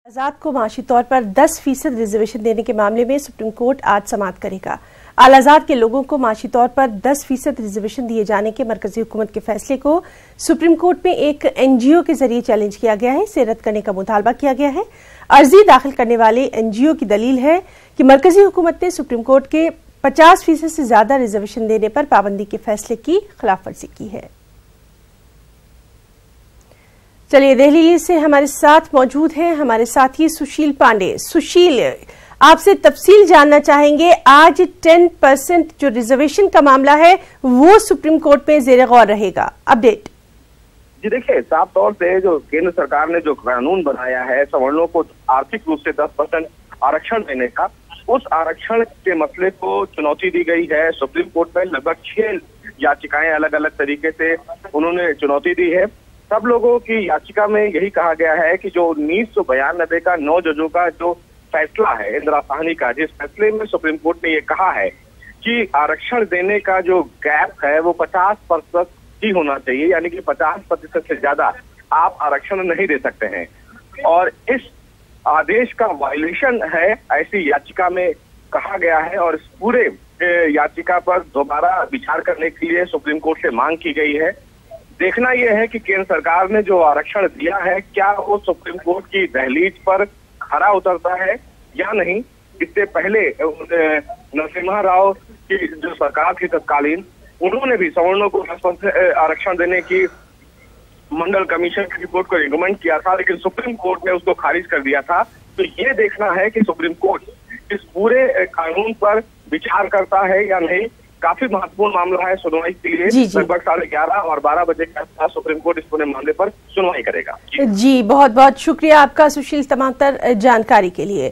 आजाद को माशी तौर पर 10% रिजर्वेशन देने के मामले में सुप्रीम कोर्ट आज समाअत करेगा। आल आजाद के लोगों को माशी तौर पर 10% रिजर्वेशन दिए जाने के मरकजी हुकूमत के फैसले को सुप्रीम कोर्ट में एक एनजीओ के जरिए चैलेंज किया गया है। इसे रद्द करने का मुतालबा किया गया है। अर्जी दाखिल करने वाले एनजीओ की दलील है कि मरकजी हुकूमत ने सुप्रीम कोर्ट के 50% से ज्यादा रिजर्वेशन देने पर पाबंदी के फैसले की खिलाफवर्जी की है। चलिए, दिल्ली से हमारे साथ मौजूद हैं हमारे साथी सुशील पांडे। सुशील, आपसे तफसील जानना चाहेंगे। आज 10% जो रिजर्वेशन का मामला है वो सुप्रीम कोर्ट में जेर गौर रहेगा। अपडेट जी देखिए, साफ तौर से जो केंद्र सरकार ने जो कानून बनाया है सवर्णों को आर्थिक रूप से 10% आरक्षण देने का, उस आरक्षण के मसले को चुनौती दी गई है सुप्रीम कोर्ट में। लगभग 6 याचिकाएं अलग अलग तरीके से उन्होंने चुनौती दी है। सब लोगों की याचिका में यही कहा गया है कि जो 1992 का 9 जजों का जो फैसला है इंदिरा साहनी का, जिस फैसले में सुप्रीम कोर्ट ने ये कहा है कि आरक्षण देने का जो गैप है वो 50% ही होना चाहिए, यानी कि 50% से ज्यादा आप आरक्षण नहीं दे सकते हैं। और इस आदेश का वायलेशन है ऐसी याचिका में कहा गया है और इस पूरे याचिका पर दोबारा विचार करने के लिए सुप्रीम कोर्ट से मांग की गई है। देखना यह है कि केंद्र सरकार ने जो आरक्षण दिया है क्या वो सुप्रीम कोर्ट की दहलीज पर खरा उतरता है या नहीं। इससे पहले नरसिम्हा राव की जो सरकार थी तत्कालीन, उन्होंने भी सवर्णों को 10% आरक्षण देने की मंडल कमीशन की रिपोर्ट को रिकमेंड किया था, लेकिन सुप्रीम कोर्ट ने उसको खारिज कर दिया था। तो ये देखना है कि सुप्रीम कोर्ट इस पूरे कानून पर विचार करता है या नहीं। काफी महत्वपूर्ण मामला है सुनवाई के लिए। लगभग 11:30 और 12 बजे के आसपास सुप्रीम कोर्ट इस पूरे मामले पर सुनवाई करेगा। जी, बहुत बहुत शुक्रिया आपका सुशील तमाम तर जानकारी के लिए।